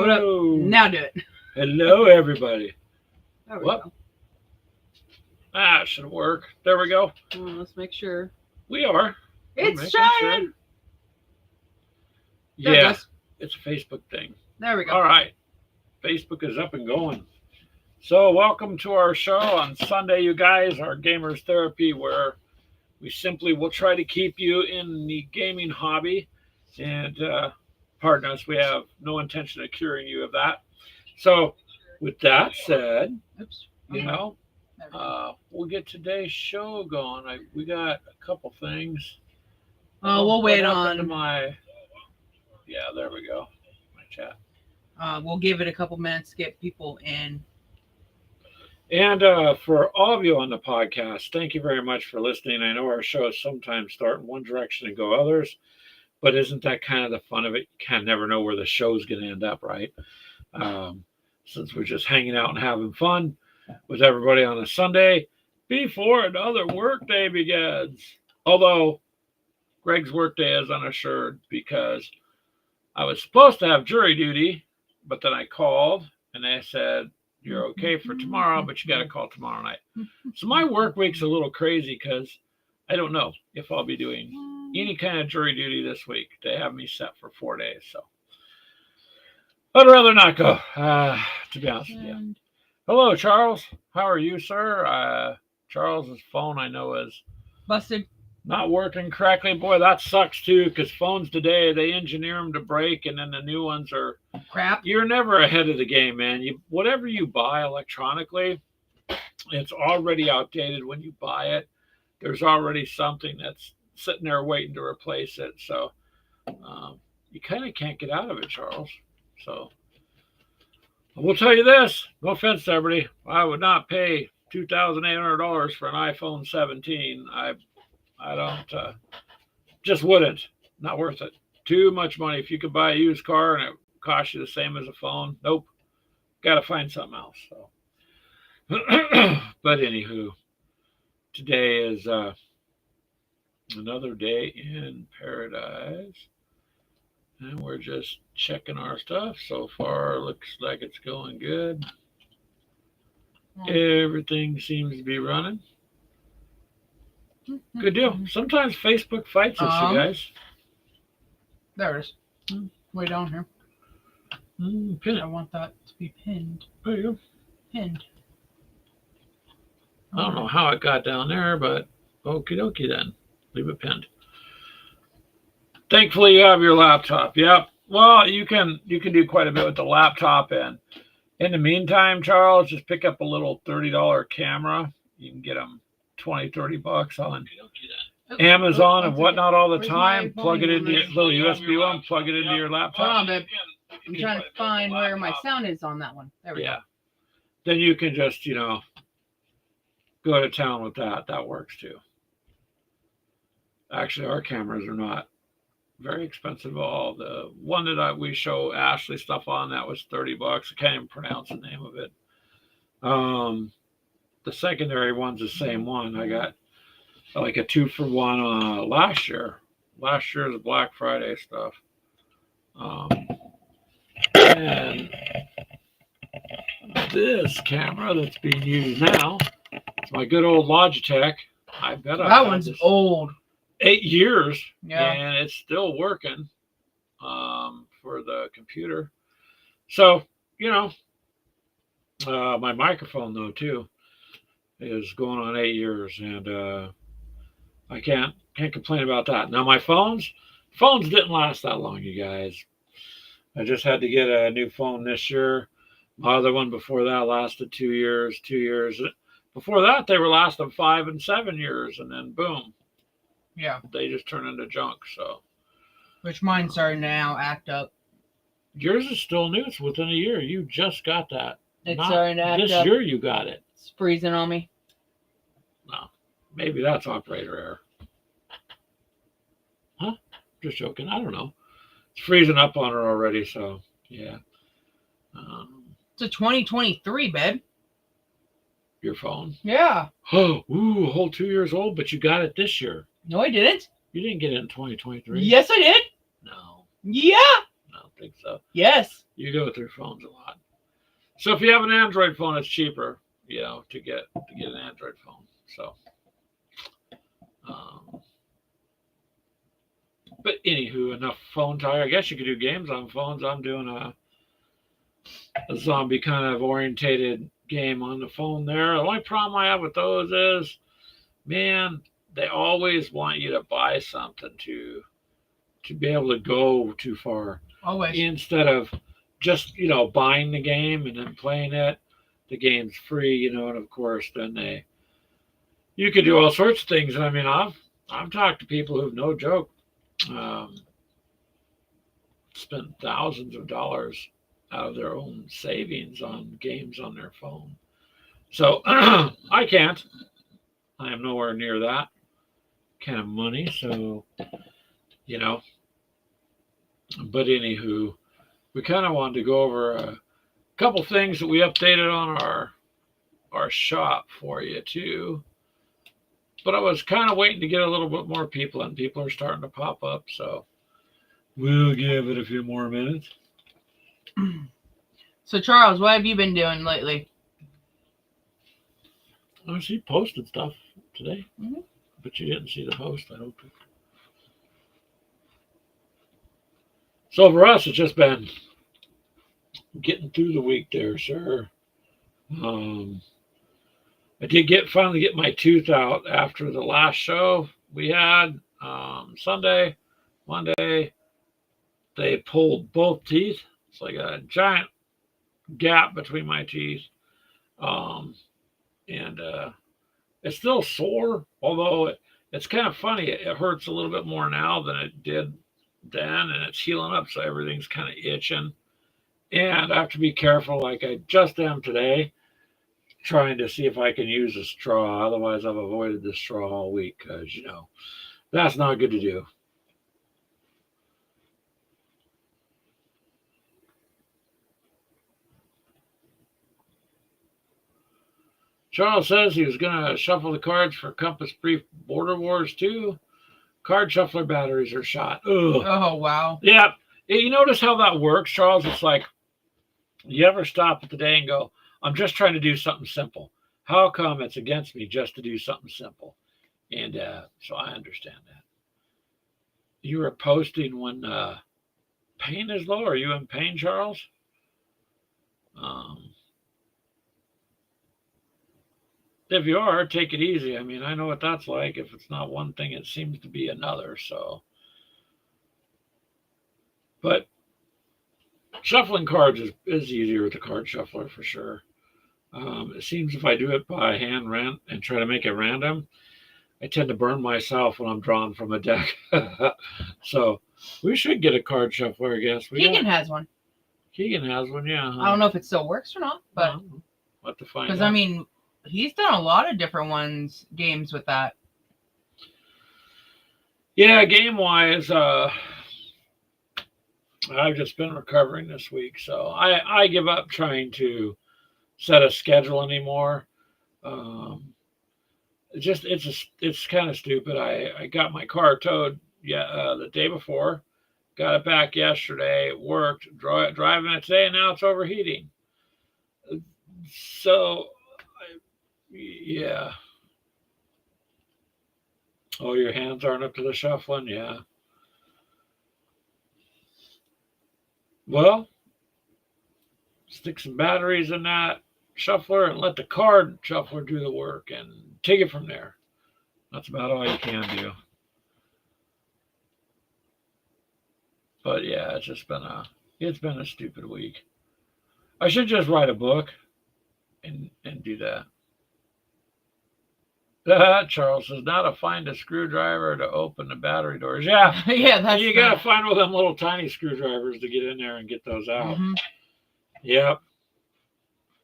Hello. Now do it. Hello, everybody. There we What? go. Ah, should work. There we go. Well, let's make sure. We are. We're It's making shining. sure. There it Yeah, goes. it's a Facebook thing. There we go. All right. Facebook is up and going. So, welcome to our show on Sunday, you guys, our Gamers Therapy, where we simply will try to keep you in the gaming hobby. And pardon us, we have no intention of curing you of that. So, with that said, Oops. you know, There we go. we'll get today's show going. We got a couple things. We'll wait What happened to on. my. Yeah, there we go. My chat. We'll give it a couple minutes to get people in. And for all of you on the podcast, thank you very much for listening. I know our shows sometimes start in one direction and go others, but isn't that kind of the fun of it? You kind of never know where the show's going to end up, right? Since we're just hanging out and having fun with everybody on a Sunday before another workday begins. Although Greg's workday is unassured because I was supposed to have jury duty, but then I called and they said, you're okay for tomorrow, but you got to call tomorrow night. So my work week's a little crazy because I don't know if I'll be doing any kind of jury duty this week. They have me set for 4 days, so I'd rather not go, to be honest with you. Hello, Charles. How are you, sir? Charles's phone, I know, is Busted. not working correctly. Boy, that sucks, too, because phones today, they engineer them to break, and then the new ones are... Crap. You're never ahead of the game, man. Whatever you buy electronically, it's already outdated when you buy it. There's already something that's sitting there waiting to replace it. So you kind of can't get out of it, Charles. So I will tell you this. No offense to everybody. I would not pay $2,800 for an iPhone 17. I don't, just wouldn't. Not worth it. Too much money. If you could buy a used car and it cost you the same as a phone, nope. Got to find something else. So, but anywho, today is another day in paradise, and we're just checking our stuff. So far, looks like it's going good. Everything seems to be running. Good deal. Sometimes Facebook fights us, you guys. There it is. Way down here. Pin I it. want that to be pinned. There you go. Pinned. I don't know how it got down there, but okie dokie then. Leave it pinned. Thankfully, you have your laptop. Yep. Well, you can do quite a bit with the laptop, and in the meantime, Charles, just pick up a little $30 camera. You can get them $20-$30 on Amazon and whatnot all the time. Plug it into your little USB one. Plug it into your laptop. Hold on, babe. I'm trying to find where my sound is on that one. There we go. Then you can just, go to town with that. That works too. Actually, our cameras are not very expensive at all. The one that we show Ashley stuff on, that was $30. I can't even pronounce the name of it. The secondary one's the same one. I got like a 2-for-1 last year. Last year's Black Friday stuff. And this camera that's being used now, it's my good old Logitech. I bet that one's old. 8 years, Yeah. and it's still working for the computer. So, my microphone though too is going on 8 years, and I can't complain about that. Now my phones didn't last that long, you guys. I just had to get a new phone this year. My other one before that lasted 2 years. 2 years before that, they were lasting 5 and 7 years, and then boom. Yeah. They just turn into junk. So, which mine's starting to now act up. Yours is still new. It's within a year. You just got that. It's starting to act this up. year you got it. It's freezing on me. No, maybe that's operator error. Huh? Just joking. I don't know. It's freezing up on her already. So yeah. It's a 2023, babe. Your phone. Yeah. Oh, ooh, a whole 2 years old, but you got it this year. No, I didn't. You didn't get it in 2023. Yes, I did. No. Yeah. I don't something. So Yes. you go through phones a lot. So if you have an Android phone, it's cheaper, to get an Android phone. So, but anywho, enough phone talk. I guess you could do games on phones. I'm doing a zombie kind of orientated game on the phone there. The only problem I have with those is, man, they always want you to buy something to be able to go too far. Always. Instead of just, buying the game and then playing it. The game's free, and of course then you could do all sorts of things. I mean, I've talked to people who've, no joke, spent thousands of dollars out of their own savings on games on their phone. So I can't. I am nowhere near that kind of money. So, but anywho, we kind of wanted to go over a couple things that we updated on our shop for you too. But I was kind of waiting to get a little bit more people, and people are starting to pop up. So we'll give it a few more minutes. So Charles, what have you been doing lately? Oh, she posted stuff today, Mm-hmm. but you didn't see the post, I hope. So for us, it's just been getting through the week there, sir. I did finally get my tooth out after the last show we had Sunday, Monday. They pulled both teeth. It's like a giant gap between my teeth, and it's still sore. Although it's kind of funny. It hurts a little bit more now than it did then, and it's healing up, so everything's kind of itching. And I have to be careful, like I just am today, trying to see if I can use a straw. Otherwise, I've avoided the straw all week because, that's not good to do. Charles says he was going to shuffle the cards for Compass Brief Border Wars 2. Card shuffler batteries are shot. Ugh. Oh, wow. Yeah. You notice how that works, Charles? It's like, you ever stop at the day and go, I'm just trying to do something simple. How come it's against me just to do something simple? And so I understand that. You were posting when pain is low. Are you in pain, Charles? If you are, take it easy. I mean, I know what that's like. If it's not one thing, it seems to be another. So, but shuffling cards is easier with the card shuffler for sure. It seems if I do it by hand and try to make it random, I tend to burn myself when I'm drawing from a deck. So we should get a card shuffler, I guess. Keegan has one. Keegan has one, yeah. I don't know if it still works or not, but we'll have to find out. Because I mean, he's done a lot of different games with that. Yeah, game wise, I've just been recovering this week, so I give up trying to set a schedule anymore. It's kind of stupid. I got my car towed the day before, got it back yesterday. It worked. Driving it today, and now it's overheating. So, yeah. Oh, your hands aren't up to the shuffling? Yeah. Well, stick some batteries in that shuffler and let the card shuffler do the work and take it from there. That's about all you can do. But yeah, it's been a stupid week. I should just write a book and do that. Charles says, now to find a screwdriver to open the battery doors. Yeah. Yeah, you got to find one of them little tiny screwdrivers to get in there and get those out. Mm-hmm. Yep.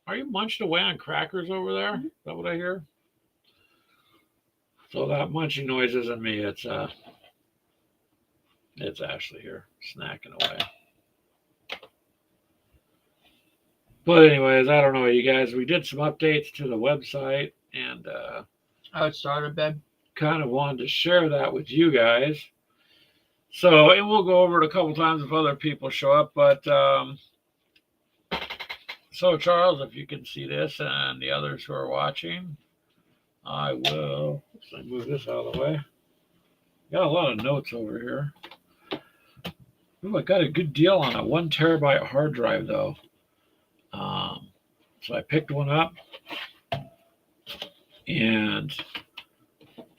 Are you munched away on crackers over there? Is that what I hear? So that munching noise isn't me. It's Ashley here snacking away. But anyways, I don't know, you guys. We did some updates to the website, and Oh, it started, babe. kind of wanted to share that with you guys. So it will go over it a couple times if other people show up. But so Charles, if you can see this and the others who are watching, I will move this out of the way. Got a lot of notes over here. Ooh, I got a good deal on a 1 terabyte hard drive though. So I picked one up, and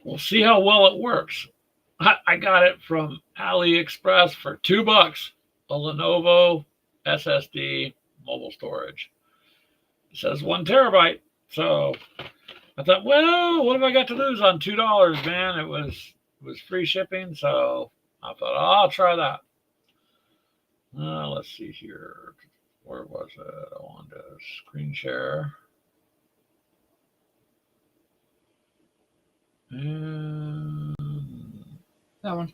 we'll see how well it works. I got it from AliExpress for $2. A Lenovo SSD mobile storage. It says 1 terabyte. So I thought, well, what have I got to lose on $2, man? It was free shipping, so I thought, oh, I'll try that. Let's see here. Where was it? I wanted to screen share. And That one.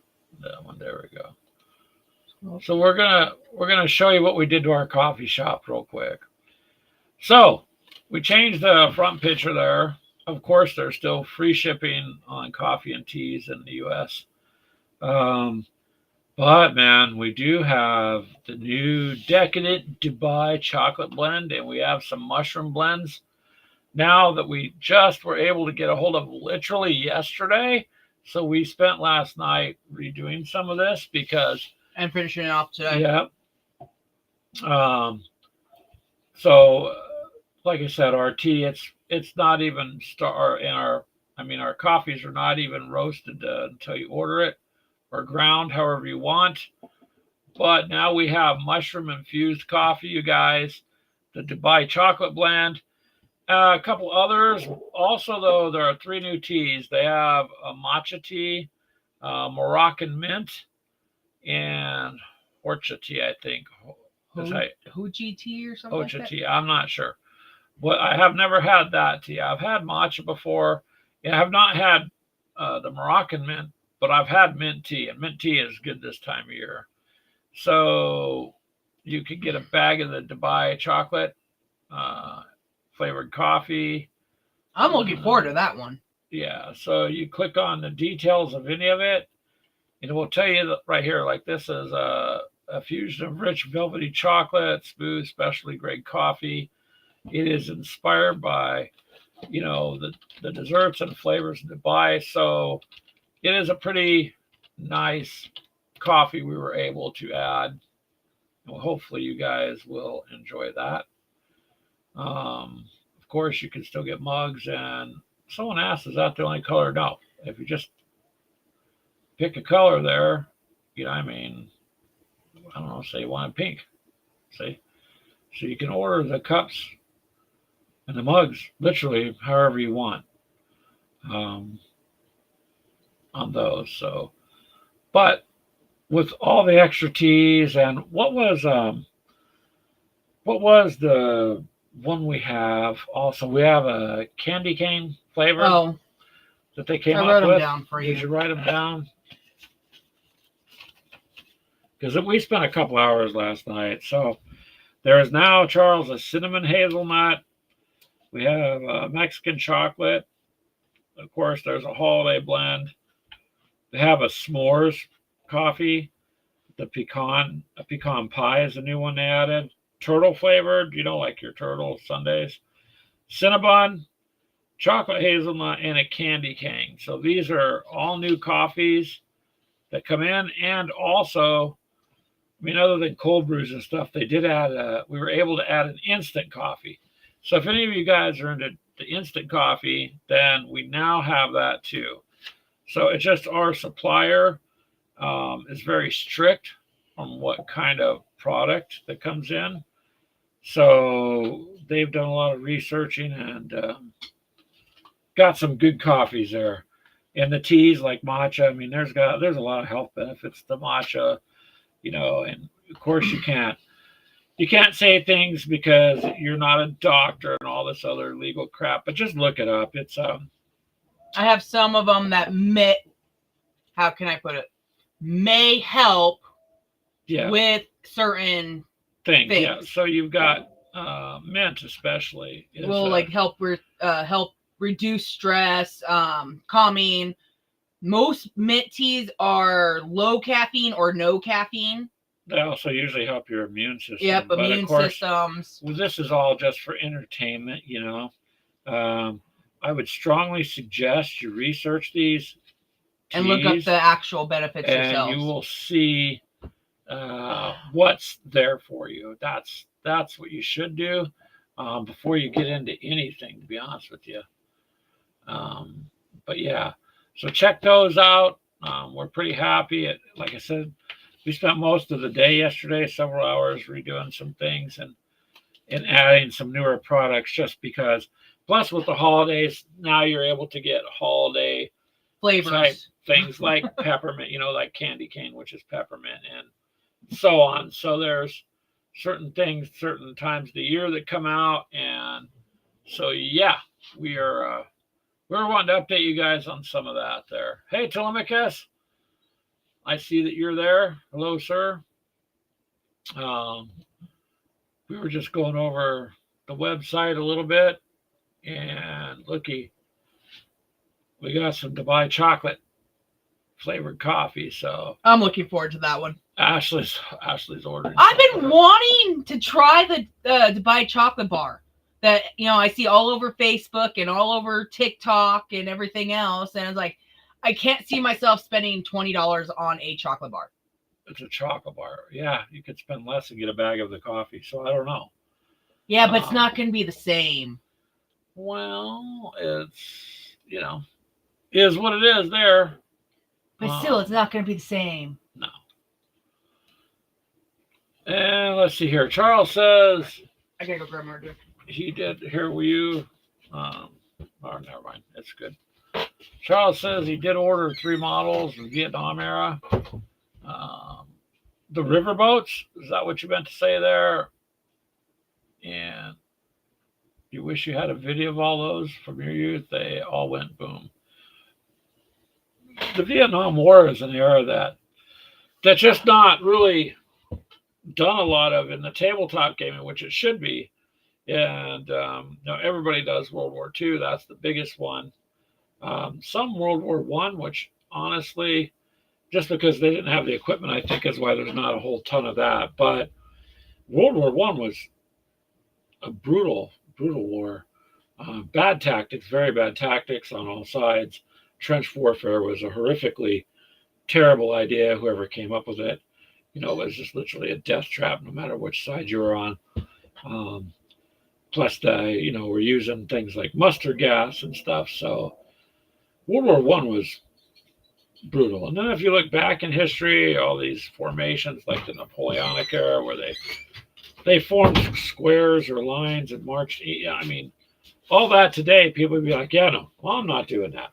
There we go. So we're gonna show you what we did to our coffee shop real quick. So we changed the front picture there. Of course, there's still free shipping on coffee and teas in the U.S. But man, we do have the new Decadent Dubai chocolate blend, and we have some mushroom blends now that we just were able to get a hold of literally yesterday. So we spent last night redoing some of this because and finishing it off today. Yeah. So like I said, our tea, it's not even our coffees are not even roasted until you order it, or ground, however you want. But now we have mushroom infused coffee, you guys, the Dubai chocolate blend. A couple others. Also, though, there are 3 new teas. They have a matcha tea, Moroccan mint, and Horcha tea, I think. Hoji tea or something Horcha like tea. I'm not sure. But I have never had that tea. I've had matcha before. I have not had the Moroccan mint, but I've had mint tea, and mint tea is good this time of year. So you can get a bag of the Dubai chocolate flavored coffee. I'm looking forward to that one. Yeah, so you click on the details of any of it, and it will tell you that right here, like this is a fusion of rich velvety chocolate, smooth, specialty grade coffee. It is inspired by, the desserts and flavors in Dubai. So it is a pretty nice coffee we were able to add. Well, hopefully you guys will enjoy that. Of course, you can still get mugs, and someone asked, is that the only color? No. If you just pick a color there, I don't know, say you want pink. See? So you can order the cups and the mugs literally however you want on those. So, but with all the extra teas, and what was the one we have? Also, we have a candy cane flavor that they came up with. I wrote them down for you. Did you write them down? Because we spent a couple hours last night. So there is now, Charles, a cinnamon hazelnut. We have Mexican chocolate. Of course, there's a holiday blend. They have a s'mores coffee. A pecan pie is a new one they added. Turtle flavored, like your turtle sundaes. Cinnabon, chocolate hazelnut, and a candy cane. So these are all new coffees that come in. And also, other than cold brews and stuff, they did add, we were able to add an instant coffee. So if any of you guys are into the instant coffee, then we now have that too. So it's just our supplier is very strict on what kind of product that comes in. So they've done a lot of researching and got some good coffees there. And the teas like matcha, there's a lot of health benefits to matcha, and of course you can't say things because you're not a doctor and all this other legal crap, but just look it up. It's I have some of them that how can I put it? May help with certain things. Yeah. So you've got mint especially will help reduce stress, calming, Most mint teas are low caffeine or no caffeine. They also usually help your immune system. Yep, but immune of course, systems. Well, this is all just for entertainment, I would strongly suggest you research these and look up the actual benefits and yourselves. you will see what's there for you. That's what you should do before you get into anything, to be honest with you. But yeah, so check those out. We're pretty happy. Like I said, we spent most of the day yesterday, several hours redoing some things and adding some newer products just because. Plus, with the holidays, now you're able to get holiday flavors type things like peppermint, like candy cane, which is peppermint, and so on. So there's certain things, certain times of the year that come out, and so yeah, we're wanting to update you guys on some of that there. Hey, Telemachus, I see that you're there. Hello, sir. We were just going over the website a little bit, and looky, we got some Dubai chocolate flavored coffee. So I'm looking forward to that one. Ashley's ordering. I've been wanting to try the Dubai chocolate bar that I see all over Facebook and all over TikTok and everything else, and it's like I can't see myself spending $20 on a chocolate bar. It's a chocolate bar. Yeah, you could spend less and get a bag of the coffee. So I don't know. Yeah, but it's not going to be the same. Well, it's is what it is there. But still, it's not going to be the same. No. And let's see here. Charles says I gotta go grab my drink. He did. Here were you? Oh, never mind. It's good. Charles says he did order 3 models of Vietnam era. The riverboats, is that what you meant to say there? And you wish you had a video of all those from your youth. They all went boom. The Vietnam War is an era that's just not really done a lot of in the tabletop gaming, which it should be. And everybody does World War II. That's the biggest one. Some World War I, which honestly, just because they didn't have the equipment, I think is why there's not a whole ton of that. But World War I was a brutal war. Bad tactics, very bad tactics on all sides. Trench warfare was a horrifically terrible idea. Whoever came up with it, it was just literally a death trap, no matter which side you were on. Plus, we're using things like mustard gas and stuff. So World War I was brutal. And then if you look back in history, all these formations like the Napoleonic era where they formed squares or lines and marched. I mean, all that today, people would be like, yeah, no, well, I'm not doing that.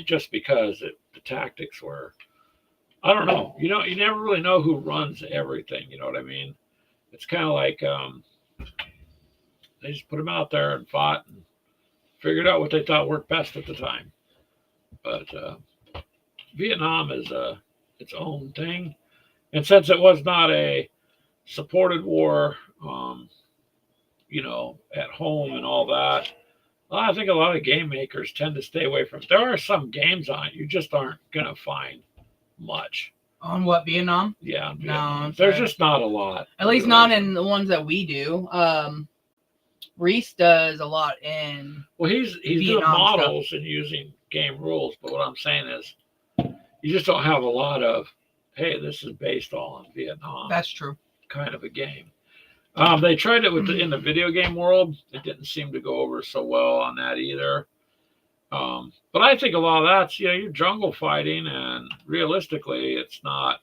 Just because the tactics were, I don't know. You never really know who runs everything. You know what I mean? It's kind of like they just put them out there and fought and figured out what they thought worked best at the time. But Vietnam is its own thing. And since it was not a supported war, at home and all that, I think a lot of game makers tend to stay away from it. There are some games on it you just aren't going to find much. On what, Vietnam? Yeah, Vietnam. No, there's just not a lot. At least not in the ones that we do. Reese does a lot in. Well, he's doing models and using game rules, but what I'm saying is, you just don't have a lot of, hey, this is based all on Vietnam. That's true. Kind of a game. They tried it in the video game world. It didn't seem to go over so well on that either. But I think a lot of that's, you're jungle fighting, and realistically, it's not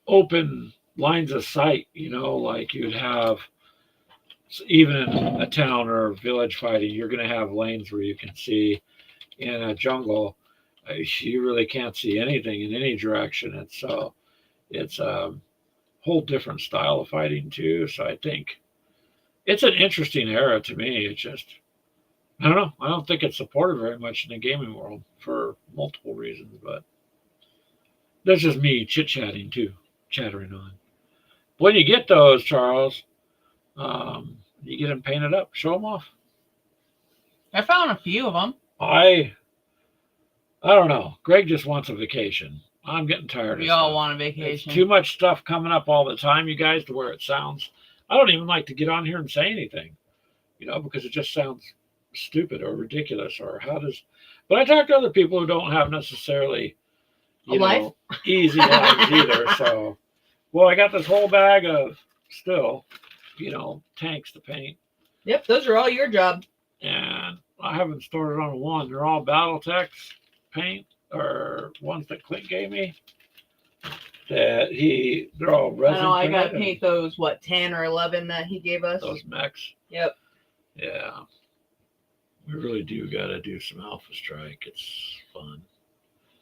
open lines of sight, like you'd have even in a town or a village fighting. You're going to have lanes where you can see. In a jungle, you really can't see anything in any direction. And so it's a whole different style of fighting too. So I think it's an interesting era to me. It's just, I don't know. I don't think it's supported very much in the gaming world for multiple reasons, but that's just me chit-chatting too, chattering on. When you get those, Charles, you get them painted up, show them off. I found a few of them. I don't know. Greg just wants a vacation. I'm getting tired We of all stuff. want a It's vacation. too much stuff coming up all the time, you guys, to where it sounds. I don't even like to get on here and say anything, because it just sounds stupid or ridiculous. Or how does? But I talk to other people who don't have necessarily, A life? easy lives either. So, well, I got this whole bag of still, tanks to paint, Yep, those are all your job. and I haven't started on one. They're all BattleTech paint or ones that Clint gave me. They're all resin. I know I gotta printed, paint those 10 or 11 that he gave us. those mechs. Yep. Yeah, we really do got to do some Alpha Strike. It's fun.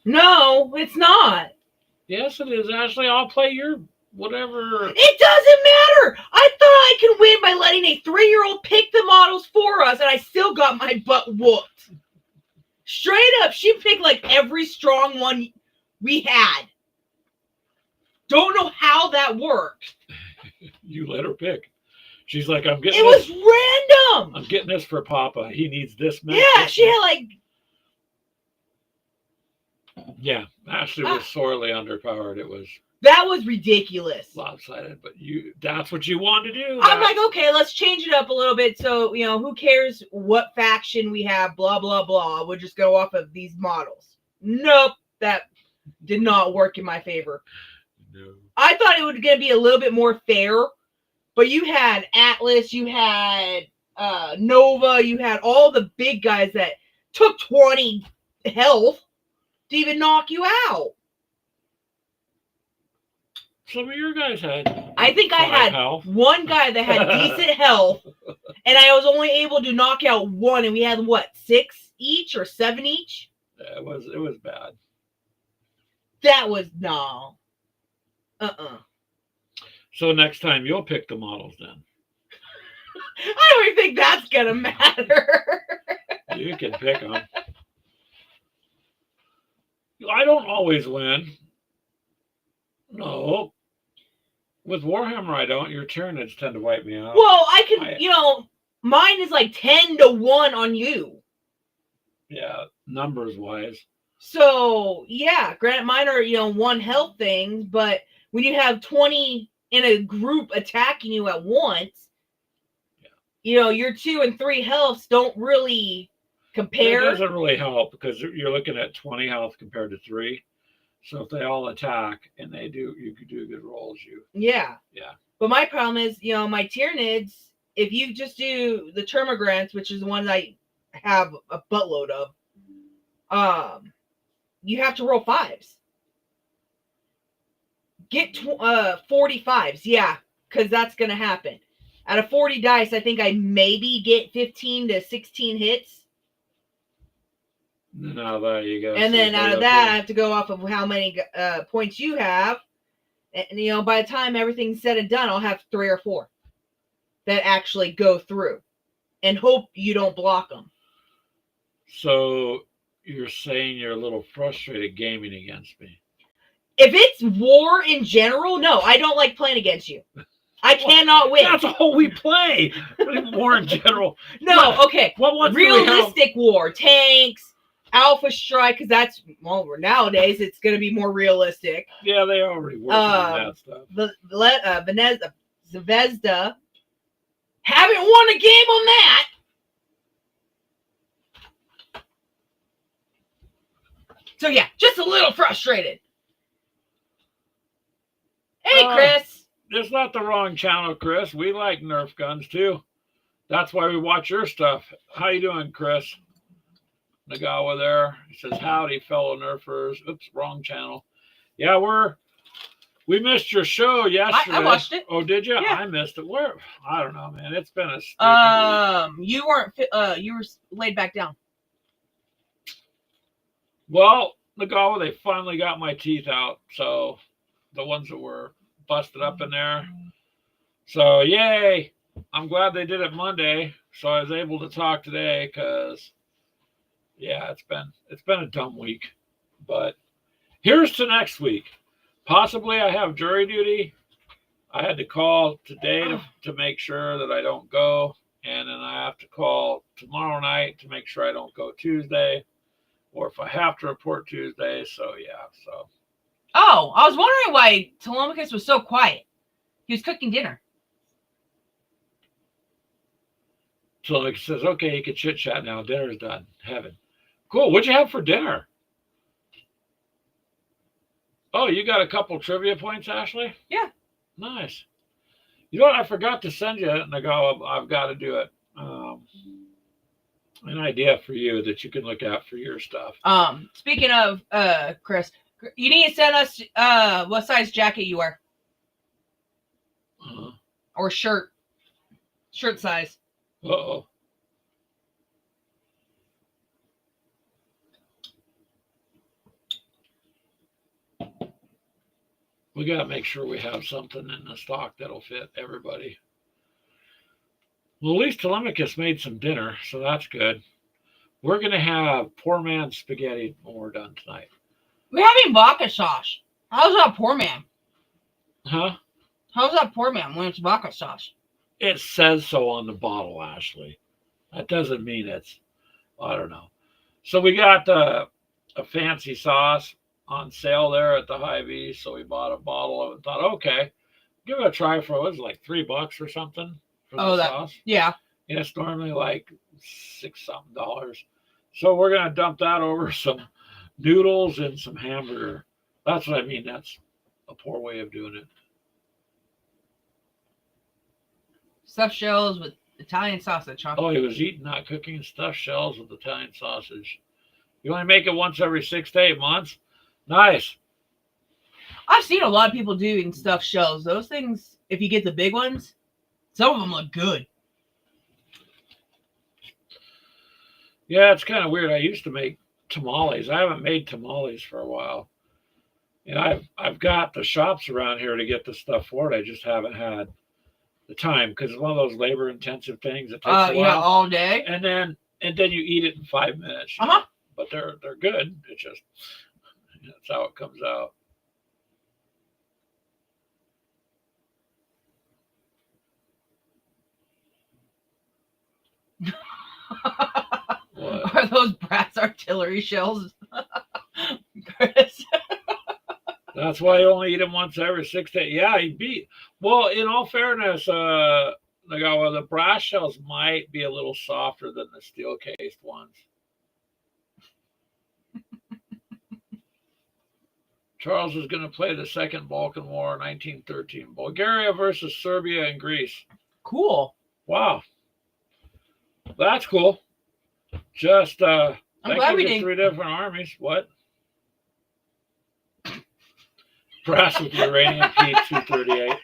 No, it's not. Yes, it is. Ashley, I'll play your whatever. It doesn't matter. I thought I could win by letting a 3-year-old pick the models for us, and I still got my butt whooped. Straight up, she picked like every strong one we had. Don't know how that worked. You let her pick. She's like, I'm getting. It was random. I'm getting this for Papa. He needs this mech. Yeah, this she mech. had like. Yeah, Ashley was sorely underpowered. It was That was ridiculous. lopsided, but that's what you wanted to do. I'm like, okay, let's change it up a little bit. So, who cares what faction we have, blah, blah, blah. We'll just go off of these models. Nope, that did not work in my favor. No. I thought it was going to be a little bit more fair, but you had Atlas, you had Nova, you had all the big guys that took 20 health to even knock you out. Some of your guys had. I think I had health. one guy that had decent health, and I was only able to knock out one, and we had 6 each or 7 each? Yeah, it was bad. That was no. So next time you'll pick the models then. I don't even think that's gonna matter. You can pick them. I don't always win. No. With Warhammer, I don't. Your Tyranids tend to wipe me out. Well, I can, mine is like 10-1 on you. Yeah, numbers wise. So, yeah, granted, mine are, 1 health things, but when you have 20 in a group attacking you at once, your 2 and 3 healths don't really compare. It doesn't really help because you're looking at 20 health compared to 3. So if they all attack and you could do good rolls. Yeah. Yeah. But my problem is, my Tyranids, if you just do the Termagants, which is the ones I have a buttload of, you have to roll 5s. Get 45s, yeah, because that's going to happen. Out of 40 dice, I think I maybe get 15 to 16 hits. Now there you go. And then out of that, I have to go off of how many points you have. And, by the time everything's said and done, I'll have 3 or 4 that actually go through. And hope you don't block them. So you're saying you're a little frustrated gaming against me. If it's war in general, no, I don't like playing against you. I cannot win. That's all we play. War in general. No, okay. What realistic war, tanks, Alpha Strike, because that's nowadays it's going to be more realistic. Yeah, they already work on that stuff. Zvezda haven't won a game on that. So yeah, just a little frustrated. Hey, Chris. It's not the wrong channel, Chris. We like Nerf guns too. That's why we watch your stuff. How you doing, Chris? Nagawa there. He says, howdy, fellow Nerfers. Oops, wrong channel. Yeah, we missed your show yesterday. I watched it. Oh, did you? Yeah. I missed it. Where? I don't know, man. It's been a stupid week. You weren't. You were laid back down. Well, Nagawa, they finally got my teeth out. So the ones that were busted up in there. So yay! I'm glad they did it Monday, so I was able to talk today because, yeah, it's been a dumb week. But here's to next week. Possibly I have jury duty. I had to call today to make sure that I don't go. and then I have to call tomorrow night to make sure I don't go Tuesday, or if I have to report Tuesday. So yeah, so. Oh, I was wondering why Telemachus was so quiet. He was cooking dinner. So like says, okay, you can chit chat now. Dinner's done. Heaven. Cool. What'd you have for dinner? Oh, you got a couple trivia points, Ashley? Yeah. Nice. You know what? I forgot to send you, Nagawa. I've got to do it. An idea for you that you can look at for your stuff. Speaking of Chris, you need to send us what size jacket you wear. Or shirt size. Uh-oh. We got to make sure we have something in the stock that'll fit everybody. Well, at least Telemachus made some dinner, so that's good. We're going to have poor man's spaghetti when we're done tonight. We're having vodka sauce. How's that poor man? Huh? How's that poor man when it's vodka sauce? It says so on the bottle, Ashley. That doesn't mean it's, I don't know. So we got a fancy sauce on sale there at the Hy-Vee, so we bought a bottle of it and thought, okay, give it a try for, what was it, like $3 or something for the sauce? Yeah. And it's normally like $6-something. So we're going to dump that over some noodles and some hamburger. That's what I mean. That's a poor way of doing it. Stuffed shells with Italian sausage, huh? Oh, he was eating, not cooking, stuffed shells with Italian sausage. You only make it once every 6 to 8 months? Nice. I've seen a lot of people doing stuffed shells. Those things, if you get the big ones, some of them look good. Yeah, it's kind of weird. I used to make tamales. I haven't made tamales for a while. And I've got the shops around here to get the stuff for it. I just haven't had the time because it's one of those labor-intensive things that takes a while. Yeah, all day. And then you eat it in 5 minutes. Uh-huh. But they're good. It's just that's how it comes out. What? Are those brass artillery shells? Chris. That's why you only eat them once every 6 to 8. Yeah, he beat. Well, in all fairness, the brass shells might be a little softer than the steel cased ones. Charles is going to play the Second Balkan War, 1913. Bulgaria versus Serbia and Greece. Cool. Wow. That's cool. Just, I'm glad we didn't. 3 different armies. What? Brass with uranium P-238.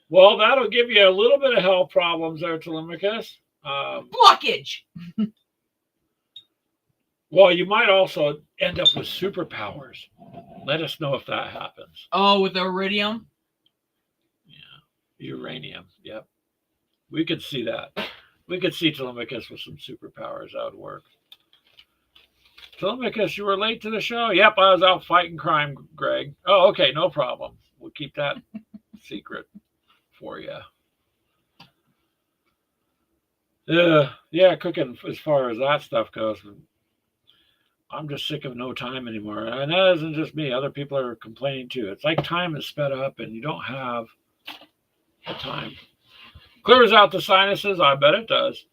Well, that'll give you a little bit of health problems there, Telemachus. Blockage. Well, you might also end up with superpowers. Let us know if that happens. Oh, with the iridium? Yeah. Uranium. Yep. We could see that. We could see Telemachus with some superpowers. That would work. Telemachus, you were late to the show. Yep, I was out fighting crime, Greg. Oh, okay, no problem. We'll keep that secret for you. Yeah, cooking as far as that stuff goes. I'm just sick of no time anymore. And that isn't just me. Other people are complaining too. It's like time is sped up and you don't have the time. Clears out the sinuses? I bet it does.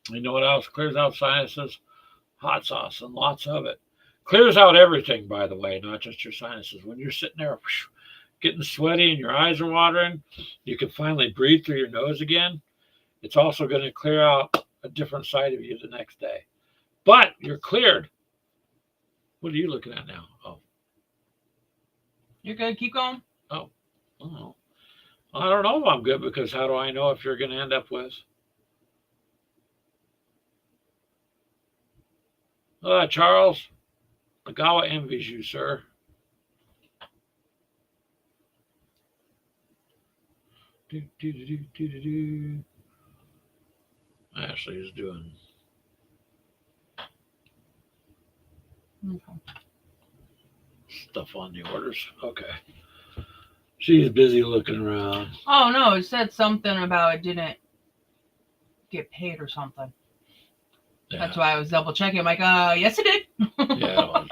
You know what else clears out sinuses? Hot sauce, and lots of it. Clears out everything, by the way, not just your sinuses. When you're sitting there getting sweaty and your eyes are watering, you can finally breathe through your nose again. It's also going to clear out a different side of you the next day. But you're cleared. What are you looking at now? Oh. You're good. Keep going. Oh. I don't know if I'm good because how do I know if you're going to end up with? Charles, Nagawa envies you, sir. Ashley is doing stuff on the orders. Okay. She's busy looking around. Oh, no, it said something about it didn't get paid or something. Yeah. That's why I was double checking. I'm like, yes, it did. Yeah,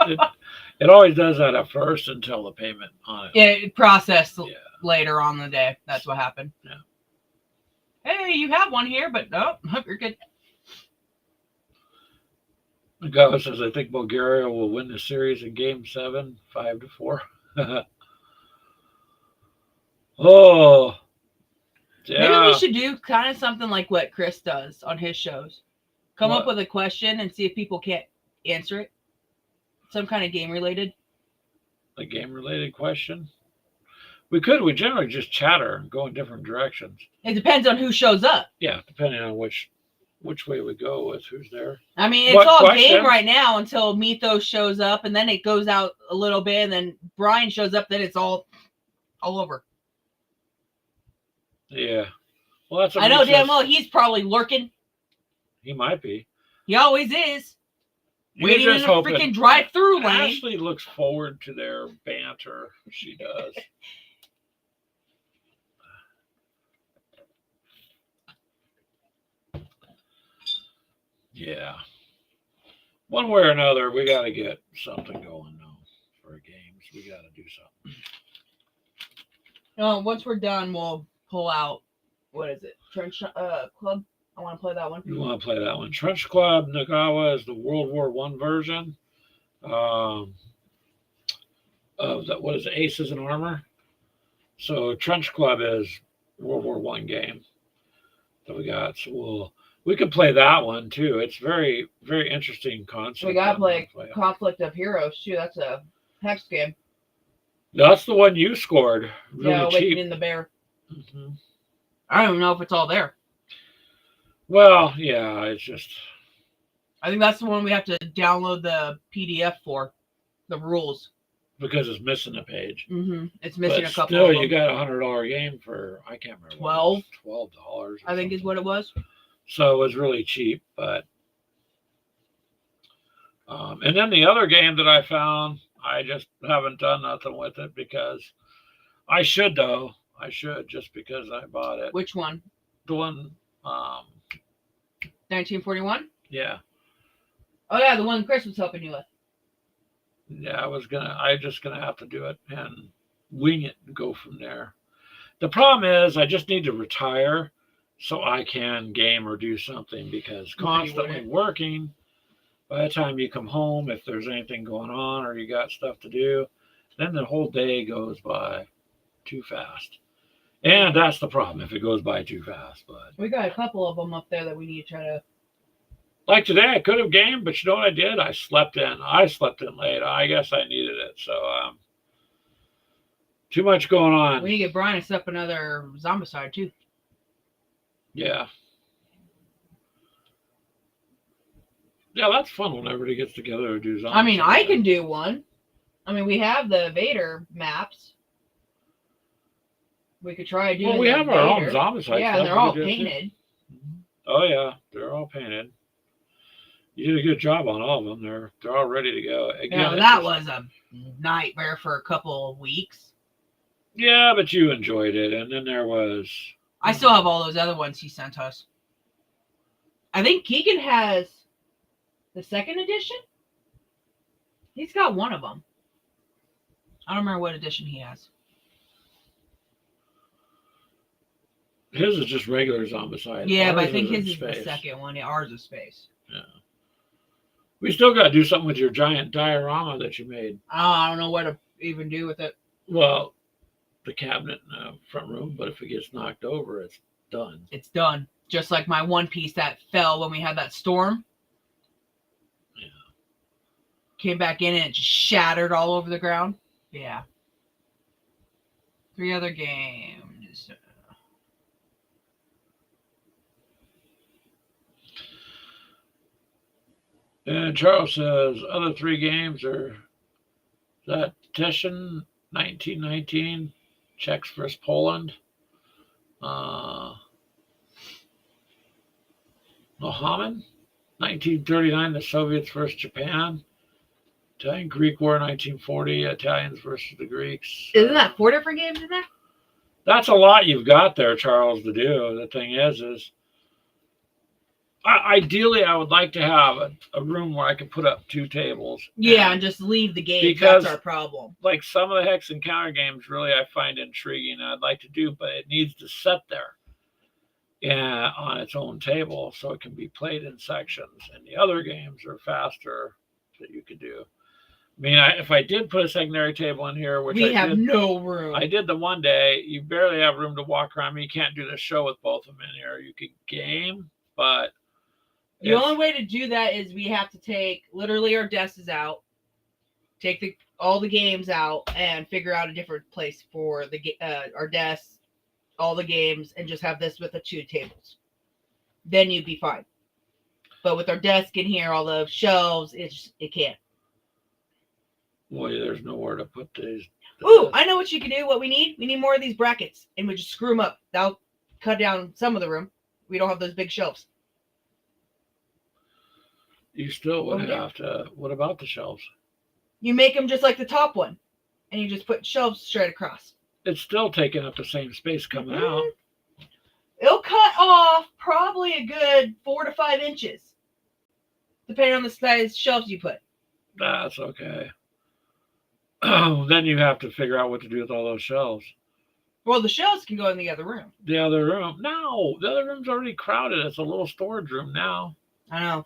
it always does that at first until the payment on it. Yeah, it processed Yeah. later on the day. That's what happened. Yeah. Hey, you have one here, but no, you're good. The guy says, I think Bulgaria will win the series in Game 7, 5-4. Oh, yeah. Maybe we should do kind of something like what Chris does on his shows. Come up What? with a question and see if people can't answer it. Some kind of game related. A game-related question. We generally just chatter and go in different directions. It depends on who shows up. Yeah, depending on which way we go with who's there. I mean, it's What all question? game right now until Mythos shows up, and then it goes out a little bit, and then Brian shows up, then it's all over. Yeah. Well, that's what I know makes damn us- well he's probably lurking. He might be. He always is. You're Waiting in just the hoping. freaking drive-through lane. Ashley looks forward to their banter. She does. Yeah. One way or another, we got to get something going now for games. We got to do something. Once we're done, we'll pull out. What is it? Trench Club. I want to play that one. You want to play that one? Trench Club Nagawa is the World War I version. Of that, what is it? Aces and Armor. So Trench Club is World War I game that we got. So we could play that one too. It's very, very interesting concept. We gotta play Conflict of Heroes too. That's a hex game. That's the one you scored. Really Yeah, cheap. Awakening the Bear. Mm-hmm. I don't even know if it's all there. Well, yeah, it's just I think that's the one we have to download the PDF for, the rules. because it's missing a page. It's missing But a couple. still, of you them. got $100 game for I can't remember. $12. I think is what it was. So it was really cheap, but and then the other game that I found, I just haven't done nothing with it because I should though. I should just because I bought it. Which one? The one, 1941. yeah, Oh yeah, the one Chris was helping you with. yeah. I'm just gonna have to do it and wing it and go from there. The problem is I just need to retire so I can game or do something because constantly working. By the time you come home, if there's anything going on or you got stuff to do, then the whole day goes by too fast. And that's the problem if it goes by too fast. But We got a couple of them up there that we need to try to. like today, I could have gamed, but you know what I did? I slept in. I slept in late. I guess I needed it. So too much going on. We need to get Brian to set up another Zombicide too. Yeah. Yeah, that's fun when everybody gets together to do something. I mean, I can do one. I mean, we have the Vader maps. We could try doing. Well, we have our own zombie sites. Yeah, and they're all painted. Oh yeah, they're all painted. You did a good job on all of them. They're all ready to go. Again, Yeah, that was a nightmare for a couple of weeks. Yeah, but you enjoyed it, and then there was. I still have all those other ones he sent us. I think Keegan has the second edition. He's got one of them. I don't remember what edition he has. His is just regular Zombicide. Yeah, but I Ours think in his is space. the second one. Yeah, ours is space. Yeah. We still got to do something with your giant diorama that you made. Oh, I don't know what to even do with it. Well, the cabinet in the front room, but if it gets knocked over, it's done. It's done. Just like my one piece that fell when we had that storm. Yeah. Came back in and it just shattered all over the ground. Yeah. 3 other games. And Charles says other 3 games are that Teschen 1919, Czechs versus Poland, Mohammed 1939, the Soviets versus Japan, Italian Greek War 1940, Italians versus the Greeks. Isn't that 4 different games in there? That's a lot you've got there, Charles, to do. The thing is Ideally, I would like to have a room where I could put up 2 tables. Yeah, and just leave the game. Because that's our problem. Like some of the hex encounter games, really I find intriguing. And I'd like to do, but it needs to sit there on its own table so it can be played in sections. And the other games are faster that you could do. I mean, if I did put a secondary table in here, which we have no room. I did the one day. You barely have room to walk around. I mean, you can't do the show with both of them in here. You could game, but the only way to do that is we have to take literally our desks out, take all the games out, and figure out a different place for our desks, all the games, and just have this with the 2 tables. Then you'd be fine. But with our desk in here, all the shelves, it can't. Boy, there's nowhere to put these. Ooh, I know what you can do. What we need more of these brackets, and we just screw them up. That'll cut down some of the room. We don't have those big shelves. You still would have to. What about the shelves? You make them just like the top one, and you just put shelves straight across. It's still taking up the same space coming out. It'll cut off probably a good 4 to 5 inches, depending on the size shelves you put. That's okay. Then you have to figure out what to do with all those shelves. Well, the shelves can go in the other room. The other room? No, the other room's already crowded. It's a little storage room now. I know.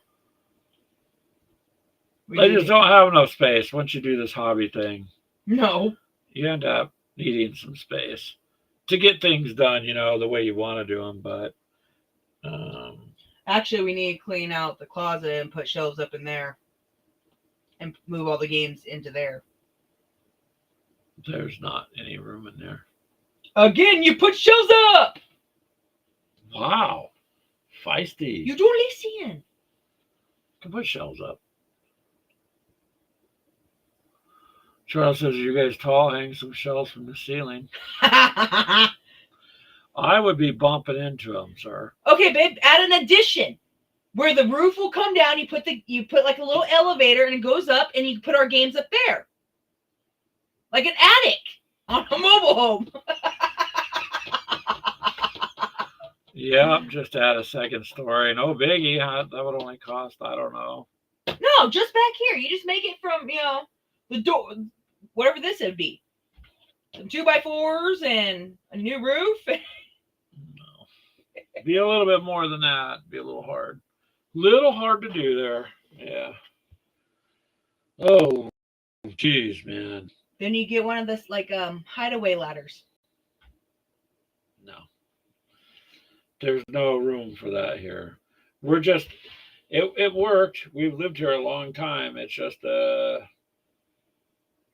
They just don't have enough space once you do this hobby thing. No. You end up needing some space to get things done, the way you want to do them. But actually, we need to clean out the closet and put shelves up in there and move all the games into there. There's not any room in there. Again, you put shelves up! Wow. Feisty. You don't listen. You can put shelves up. Charles says, "You guys tall? Hang some shelves from the ceiling." I would be bumping into them, sir. Okay, babe, add an addition where the roof will come down. You put like a little elevator and it goes up, and you put our games up there. Like an attic on a mobile home. Yeah, just add a second story. No biggie. That would only cost, I don't know. No, just back here. You just make it from, the door, whatever this would be. Some 2x4s and a new roof. No. Be a little bit more than that. Be a little hard. Little hard to do there. Yeah. Oh, geez, man. Then you get one of this hideaway ladders. No. There's no room for that here. We're just, it worked. We've lived here a long time. It's just, you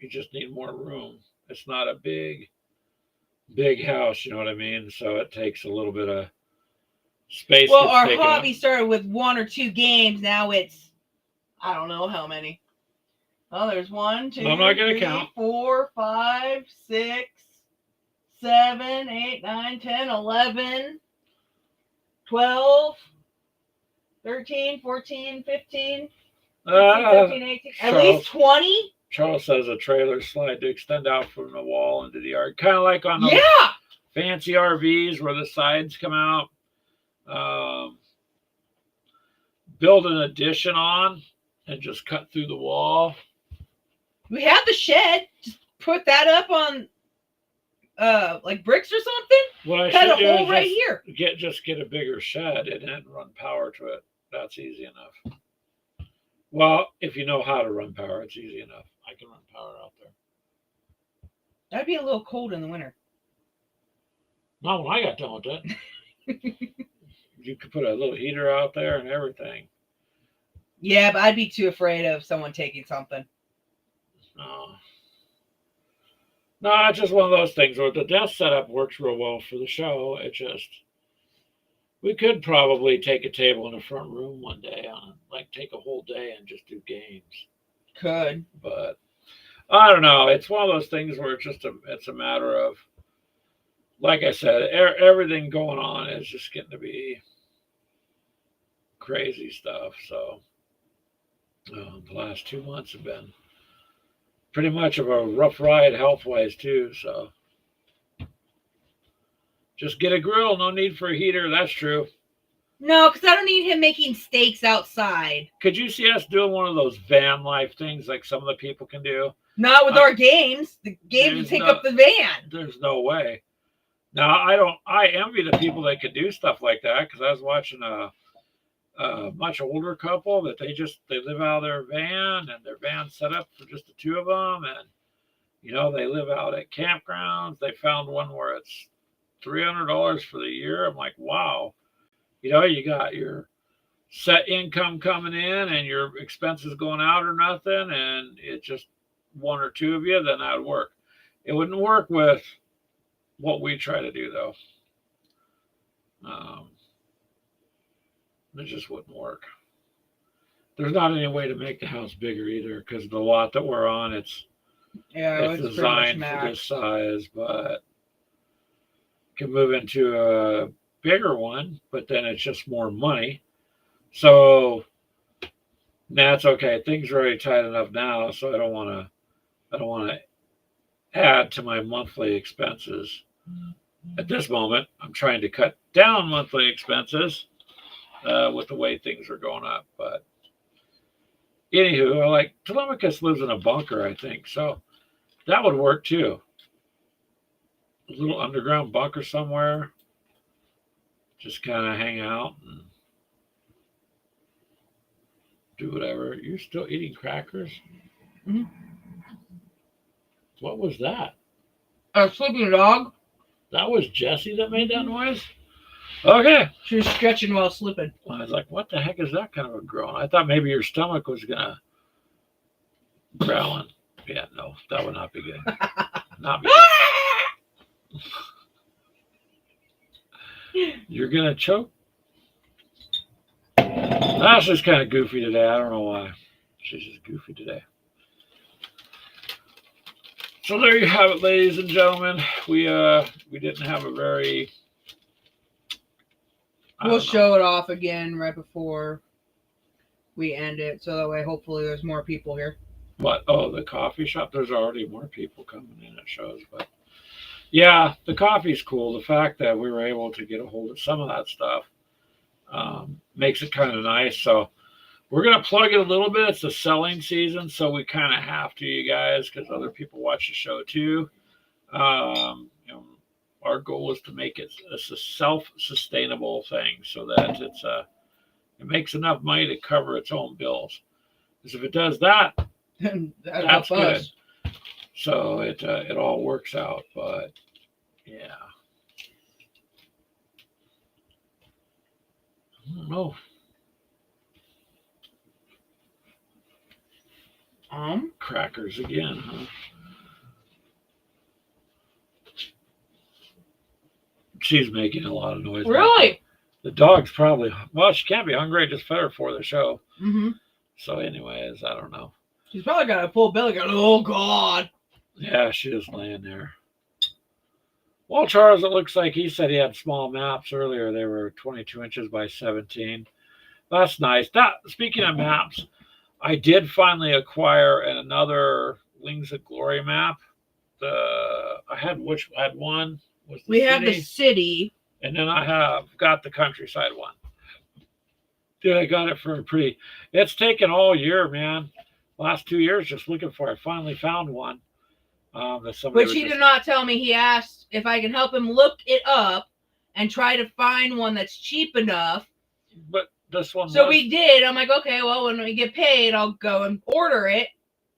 just need more room. It's not a big house, you know what I mean? So it takes a little bit of space. Well, our hobby started with 1 or 2 games. Now it's, I don't know how many. Oh, there's 1, 2, I'm not gonna 3, count. 4, 5, 6, 7, 8, 9, 10, 11, 12, 13, 14, 15, 16, 17, 18. At least 20. Charles says a trailer slide to extend out from the wall into the yard. Kind of like on those fancy RVs where the sides come out. Build an addition on and just cut through the wall. We have the shed. Just put that up on like bricks or something. What I cut should a hole right here. Get a bigger shed and then run power to it. That's easy enough. Well, if you know how to run power, it's easy enough. I can run power out there. That'd be a little cold in the winter. Not when I got done with it. You could put a little heater out there and everything. Yeah, but I'd be too afraid of someone taking something. No, it's just one of those things where the desk setup works real well for the show. It just, we could probably take a table in the front room one day take a whole day and just do games. Could. But I don't know. It's one of those things where it's a matter of, like I said, everything going on is just getting to be crazy stuff. So the last 2 months have been pretty much of a rough ride health-wise too. So just get a grill. No need for a heater. That's true. No, because I don't need him making steaks outside. Could you see us doing one of those van life things like some of the people can do? Not with our games. The games there's take no- up the van. There's no way. Now I envy the people that could do stuff like that, because I was watching a much older couple that they live out of their van, and their van's set up for just the two of them, and they live out at campgrounds. They found one where it's $300 for the year. I'm like, wow. You got your set income coming in and your expenses going out or nothing, and it's just one or two of you, then that would work. It wouldn't work with what we try to do, though. It just wouldn't work. There's not any way to make the house bigger either, because the lot that we're on, it's designed for this size, but can move into a bigger one, but then it's just more money. So that's okay. Things are already tight enough now, so I don't want to add to my monthly expenses. At this moment, I'm trying to cut down monthly expenses with the way things are going up. But anywho, Telemachus lives in a bunker, I think, so that would work too. A little underground bunker somewhere. Just kind of hang out and do whatever. You're still eating crackers? Mm-hmm. What was that? A sleeping dog. That was Jessie that made that noise? Okay. She was stretching while sleeping. I was like, what the heck is that kind of a groan? I thought maybe your stomach was going to growling. Yeah, no, that would not be good. Not be good. You're going to choke? Ashley's kind of goofy today. I don't know why. She's just goofy today. So there you have it, ladies and gentlemen. We didn't have a very... We'll show it off again right before we end it, so that way hopefully there's more people here. What? Oh, the coffee shop? There's already more people coming in at shows, but yeah, the coffee's cool. The fact that we were able to get a hold of some of that stuff makes it kind of nice. So we're going to plug it a little bit. It's the selling season, so we kind of have to, you guys, because other people watch the show too. Our goal is to make it a self-sustainable thing, so that it makes enough money to cover its own bills. Because if it does that, that's good. So it all works out. But yeah, I don't know. Crackers again, huh? She's making a lot of noise. Really? The dog's probably, well, she can't be hungry. I just fed her for the show. Mm-hmm. So anyways, I don't know. She's probably got a full belly going, oh, God. Yeah, she is laying there. Well, Charles, it looks like he said he had small maps earlier. They were 22 inches by 17. That's nice. Speaking of maps, I did finally acquire another Wings of Glory map. I had one. We have the city. And then I have got the countryside one. Dude, I got it for it's taken all year, man. Last 2 years just looking for it. I finally found one. But he did not tell me. He asked if I can help him look it up and try to find one that's cheap enough. But this one we did. I'm like, okay, well, when we get paid, I'll go and order it.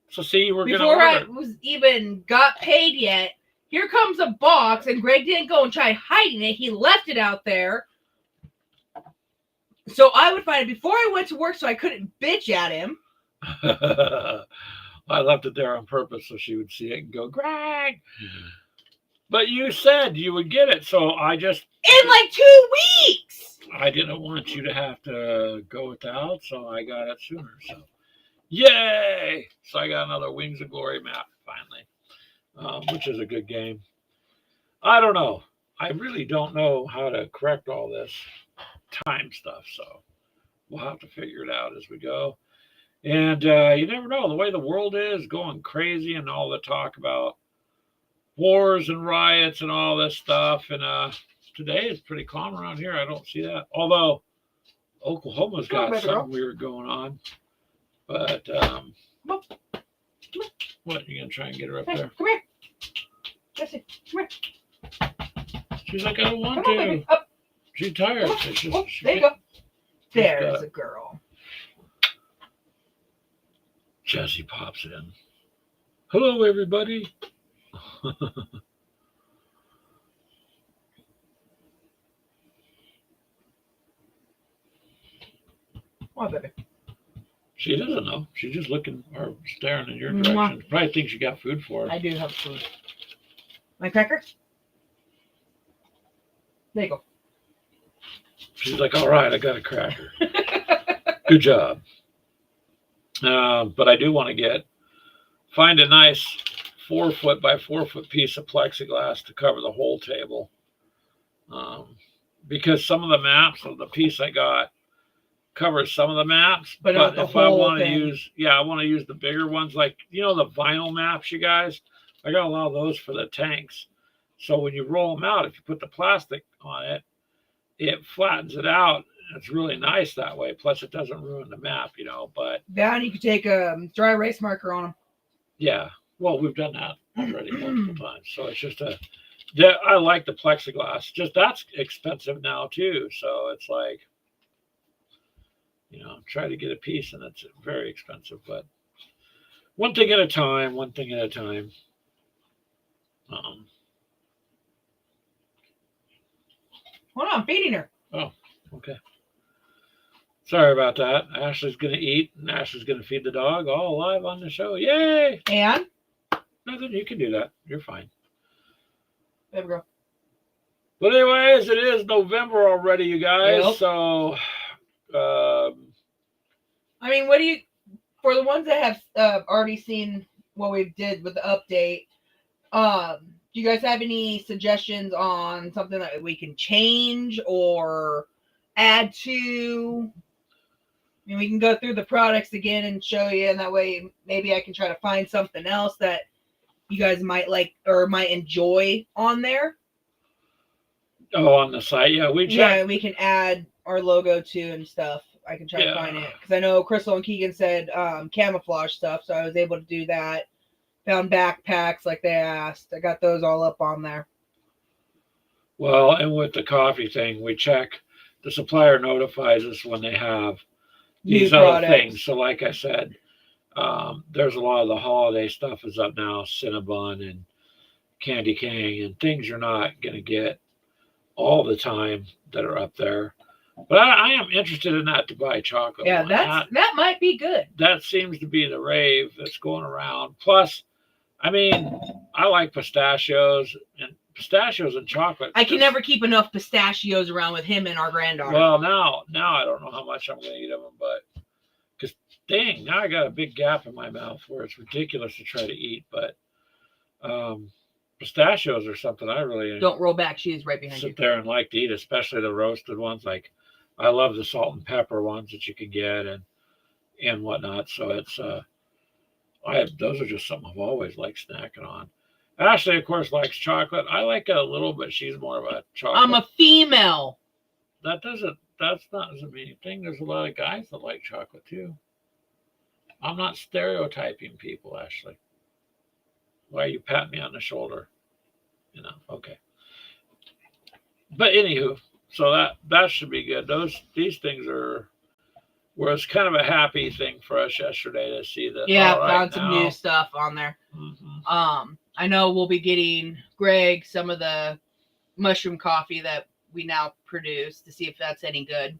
So see, before I was even got paid yet, here comes a box, and Greg didn't go and try hiding it. He left it out there. So I would find it before I went to work so I couldn't bitch at him. I left it there on purpose so she would see it and go, Greg. But you said you would get it, so I just... In like 2 weeks! I didn't want you to have to go without, so I got it sooner. So, yay! So I got another Wings of Glory map, finally, which is a good game. I don't know. I really don't know how to correct all this time stuff, so we'll have to figure it out as we go. And you never know, the way the world is going crazy and all the talk about wars and riots and all this stuff. And today is pretty calm around here. I don't see that. Although Oklahoma's Come on, got baby girl. something weird going on. But Come on. what, you gonna try and get her up Hey, there? come here. Jessie, come here. She's like, I don't want Come on, to. baby. Up. She's tired. Come on. It's just, Oh, she there you can't- go. There's got a girl. Jessie pops in. Hello, everybody. Come on, baby. She doesn't know. She's just looking or staring in your Mwah. direction. Probably thinks you got food for her. I do have food. My cracker? There you go. She's like, all right, I got a cracker. Good job. But I do want to find a nice 4 foot by 4 foot piece of plexiglass to cover the whole table. Because some of the maps of the piece I got covers some of the maps, But not the if I whole want to thing. I want to use the bigger ones, like, you know, the vinyl maps, you guys. I got a lot of those for the tanks. So when you roll them out, if you put the plastic on it, it flattens it out. It's really nice that way. Plus, it doesn't ruin the map, you know. But Then you could take a dry erase marker on them. yeah, well, we've done that already multiple times. So it's just I like the plexiglass. Just that's expensive now too. So it's like, you know, try to get a piece, and it's very expensive. But one thing at a time. One thing at a time. Hold on, I'm feeding her. Okay. Sorry about that. Ashley's gonna eat, and Ashley's gonna feed the dog, all live on the show. Yay! And Nothing. You can do that. You're fine. baby girl. But anyways, it is November already, you guys. Yep. So, I mean, what do you, for the ones that have already seen what we did with the update, do you guys have any suggestions on something that we can change or add to? I mean, we can go through the products again and show you, and that way maybe I can try to find something else that you guys might like or might enjoy on there. on the site, yeah, we checked. Yeah, we can add our logo to and stuff. I can try to find it because I know Crystal and Keegan said camouflage stuff, so I was able to do that. Found backpacks like they asked. I got those all up on there. Well, and with the coffee thing, we check. The supplier notifies us when they have these New other products. things. So, like I said, there's a lot of the holiday stuff is up now, Cinnabon and Candy King, and things you're not going to get all the time that are up there. But I am interested in that Dubai chocolate. Yeah, one. that might be good. That seems to be the rave that's going around. Plus, I mean, I like pistachios and chocolate. I can never keep enough pistachios around with him and our granddaughter. Well, now I don't know how much I'm going to eat of them, but because dang, now I got a big gap in my mouth where it's ridiculous to try to eat. But pistachios are something I really Don't roll back. She is right behind you. sit there and like to eat, especially the roasted ones. Like I love the salt and pepper ones that you can get and whatnot. So it's those are just something I've always liked snacking on. Ashley, of course, likes chocolate. I like it a little, but she's more of a chocolate. I'm a female. That's not as a mean thing. There's a lot of guys that like chocolate too. I'm not stereotyping people, Ashley. Why you pat me on the shoulder? You know, okay. But anywho, so that should be good. These things was kind of a happy thing for us yesterday to see that. Yeah, all right, found some now- new stuff on there. Mhm. I know we'll be getting Greg some of the mushroom coffee that we now produce to see if that's any good.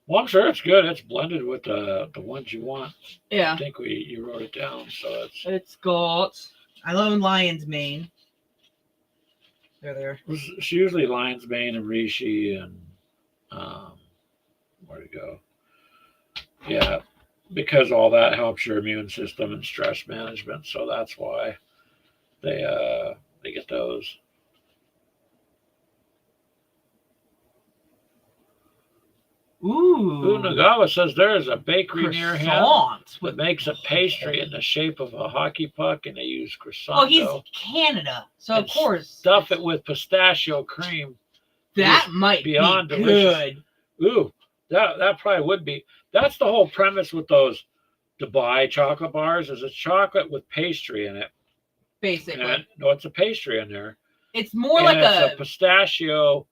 Well, I'm sure it's good. It's blended with the ones you want. Yeah. I think you wrote it down, so It's got, I love lion's mane. There. it's usually lion's mane and reishi and where to go. Yeah, because all that helps your immune system and stress management, so that's why they get those. Ooh. Nagawa says there is a bakery near him Croissant that makes a pastry in the shape of a hockey puck, and they use croissant Oh, he's dough. Canada, so And of course Stuff it with pistachio cream. that might be beyond good. Ooh, That probably would be. That's the whole premise with those Dubai chocolate bars. Is it's chocolate with pastry in it. basically. And no, it's a pastry in there. It's more And like it's a pistachio.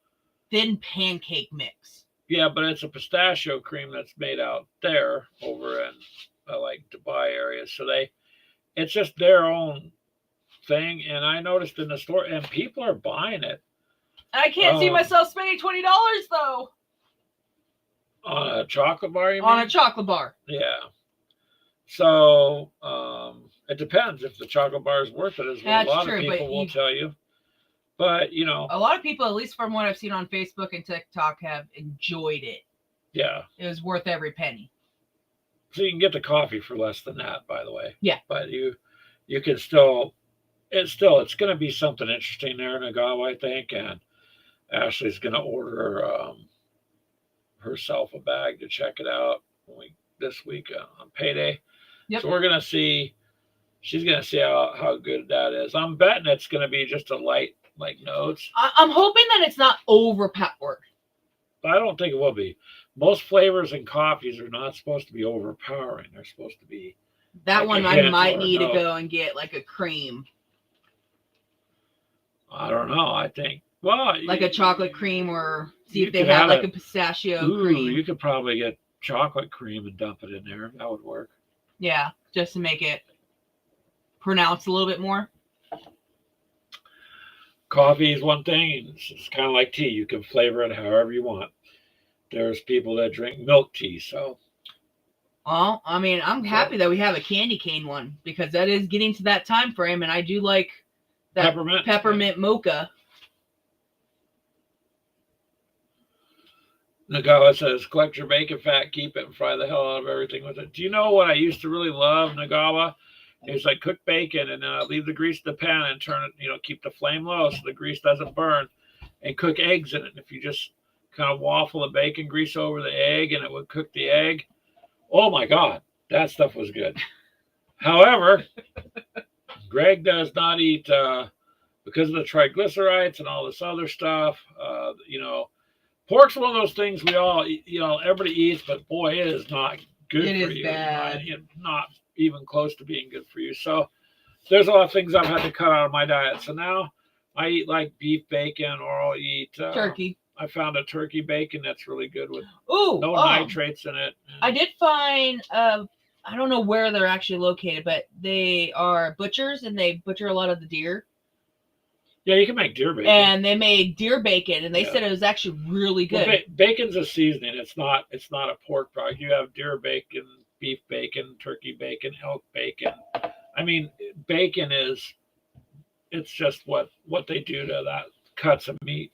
thin pancake mix. Yeah, but it's a pistachio cream that's made out there over in like Dubai area. So it's just their own thing. And I noticed in the store, and people are buying it. I can't see myself spending $20 though On a chocolate bar, you mean? on a chocolate bar. Yeah. So it depends if the chocolate bar is worth it as well. That's a lot true, of but people will tell you. But, a lot of people, at least from what I've seen on Facebook and TikTok, have enjoyed it. Yeah. It was worth every penny. So you can get the coffee for less than that, by the way. Yeah. But you can still, it's going to be something interesting there in Nagawa, I think. And Ashley's going to order herself a bag to check it out this week on payday. Yep. So we're going to see, she's going to see how good that is. I'm betting it's going to be just a light, like notes. I'm hoping that it's not overpowered. But I don't think it will be. Most flavors in coffees are not supposed to be overpowering. They're supposed to be. That like one a I hint might or a need to note. go and get like a cream. I don't know. I think, well, Like a chocolate cream, or see you if they could have add like a- a pistachio Ooh, cream. you could probably get chocolate cream and dump it in there. That would work. Yeah, just to make it pronounce a little bit more. Coffee is one thing. It's kind of like tea. You can flavor it however you want. There's people that drink milk tea, so. Well, I mean, I'm happy that we have a candy cane one, because that is getting to that time frame, and I do like that peppermint mocha. Nagawa says, collect your bacon fat, keep it, and fry the hell out of everything with it. Do you know what I used to really love, Nagawa? Is like cook bacon and leave the grease in the pan and turn it, keep the flame low so the grease doesn't burn, and cook eggs in it. And if you just kind of waffle the bacon grease over the egg and it would cook the egg, oh my God, that stuff was good. However, Greg does not eat, because of the triglycerides and all this other stuff, pork's one of those things we all, everybody eats, but boy, it is not good It for is you. bad. Not even close to being good for you. So there's a lot of things I've had to cut out of my diet. So now I eat like beef bacon, or I'll eat Turkey. I found a turkey bacon that's really good with Ooh, no nitrates in it. I did find, I don't know where they're actually located, but they are butchers, and they butcher a lot of the deer. Yeah, you can make deer bacon. And they made deer bacon, and they Yeah. said it was actually really good. Well, bacon's a seasoning. It's not a pork product. You have deer bacon, beef bacon, turkey bacon, elk bacon. I mean, bacon it's just what they do to that cuts of meat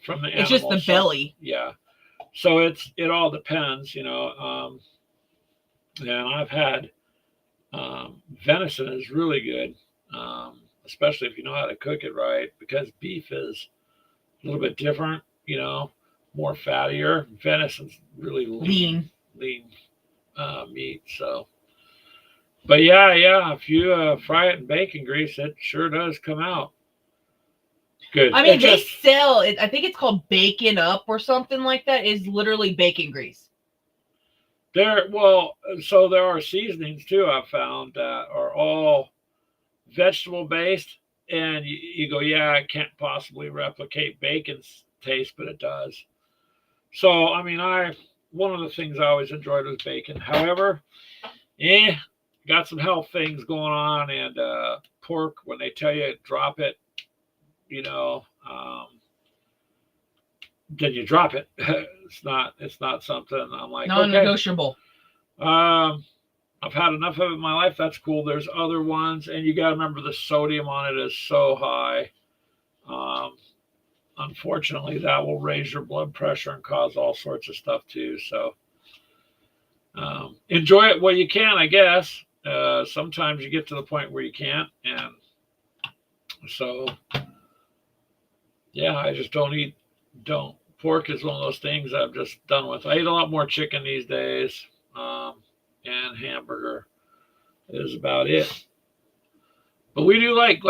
from the animal. It's just the belly. Yeah. So it all depends, and I've had venison is really good, especially if you know how to cook it right, because beef is a little bit different, more fattier. Venison's really lean meat. So, but yeah, if you fry it in bacon grease, it sure does come out good. I mean, they sell it. I think it's called Bacon Up or something like that. Is literally bacon grease. So there are seasonings too, I've found, that are all vegetable based, and you go, yeah, I can't possibly replicate bacon's taste, but it does. So I mean, one of the things I always enjoyed was bacon. However, got some health things going on, and pork, when they tell you drop it, then you drop it. It's not something I'm like, Non-negotiable. Okay. I've had enough of it in my life. That's cool. There's other ones, and you got to remember the sodium on it is so high. Unfortunately, that will raise your blood pressure and cause all sorts of stuff too. So enjoy it while you can, I guess. Sometimes you get to the point where you can't, and so yeah, I just don't. Pork is one of those things I'm just done with. I eat a lot more chicken these days, and hamburger is about it. But we do like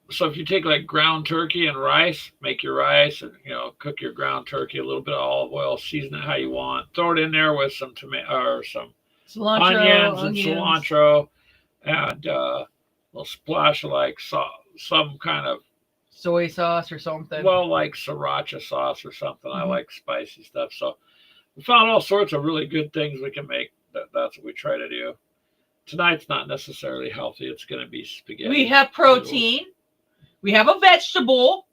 So if you take like ground turkey and rice, make your rice and cook your ground turkey, a little bit of olive oil, season it how you want. Throw it in there with some tomato or some onions and cilantro, and a little splash of like some kind of soy sauce or something. Well, like sriracha sauce or something. Mm-hmm. I like spicy stuff. So we found all sorts of really good things we can make. That's what we try to do. Tonight's not necessarily healthy. It's going to be spaghetti. We have protein. We have a vegetable.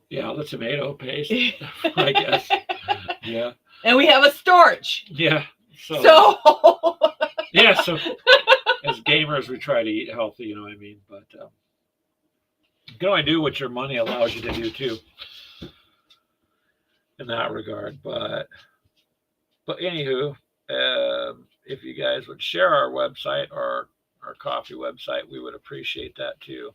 Yeah, the tomato paste, I guess. Yeah. And we have a starch. Yeah. So yeah, so as gamers, we try to eat healthy, you know what I mean? But you can only do what your money allows you to do, too, in that regard. But anywho, if you guys would share our website or our coffee website, we would appreciate that too.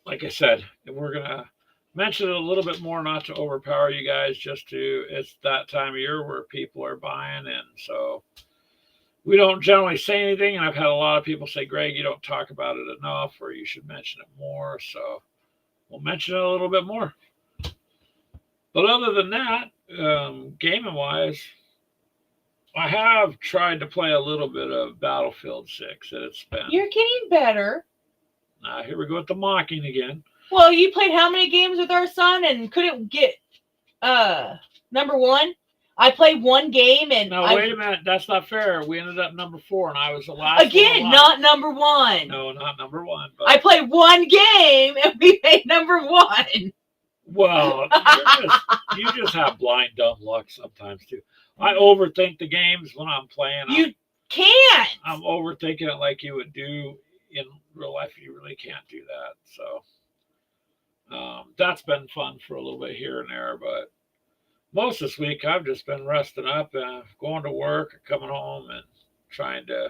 Like I said, we're gonna mention it a little bit more, not to overpower you guys, it's that time of year where people are buying, and so we don't generally say anything. And I've had a lot of people say, Greg, you don't talk about it enough, or you should mention it more. So we'll mention it a little bit more. But other than that, gaming wise, I have tried to play a little bit of Battlefield 6, and it's been... You're getting better. Here we go with the mocking again. Well, you played how many games with our son and couldn't get number one? I played one game and... No, wait a minute. That's not fair. We ended up number 4, and I was the last again, not number 1. No, not number 1. But... I played one game, and we made number 1. Well, you just have blind, dumb luck sometimes, too. I overthink the games when I'm playing. You can't. I'm overthinking it like you would do in real life. You really can't do that. So that's been fun for a little bit here and there. But most this week, I've just been resting up and going to work, coming home, and trying to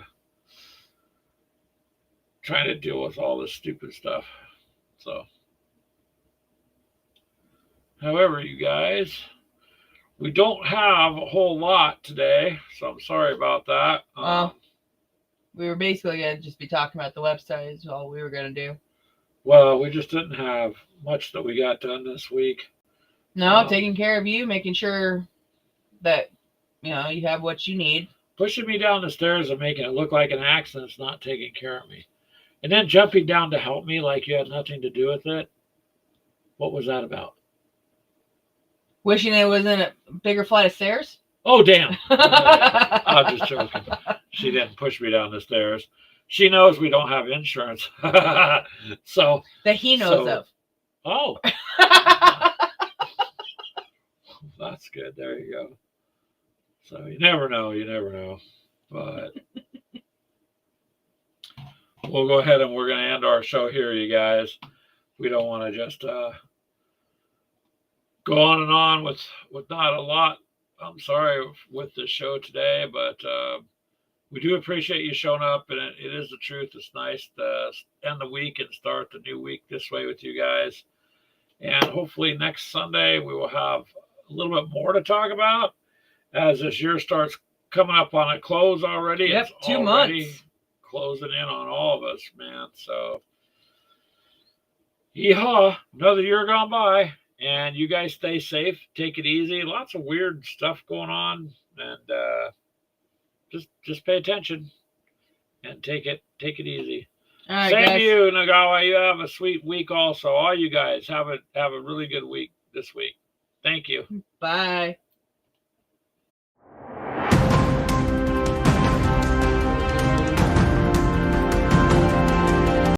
deal with all this stupid stuff. So, however, you guys, we don't have a whole lot today, so I'm sorry about that. We were basically going to just be talking about the website is all we were going to do. Well, we just didn't have much that we got done this week. No, taking care of you, making sure that, you have what you need. Pushing me down the stairs and making it look like an accident's not taking care of me. And then jumping down to help me like you had nothing to do with it. What was that about? Wishing it was in a bigger flight of stairs? Oh, damn. I'm just joking. She didn't push me down the stairs. She knows we don't have insurance. So that he knows of. Oh. That's good. There you go. So you never know. But we'll go ahead and we're going to end our show here, you guys. We don't want to just go on and on with not a lot. I'm sorry with the show today, but we do appreciate you showing up, and it is the truth. It's nice to end the week and start the new week this way with you guys. And hopefully next Sunday we will have a little bit more to talk about as this year starts coming up on a close already. Yep, it's 2 already months. Closing in on all of us, man. So, yeehaw, another year gone by. And you guys stay safe. Take it easy. Lots of weird stuff going on. And just pay attention and take it easy. All right, Same guys. to you, Nagawa. You have a sweet week also. All you guys have a really good week this week. Thank you. Bye.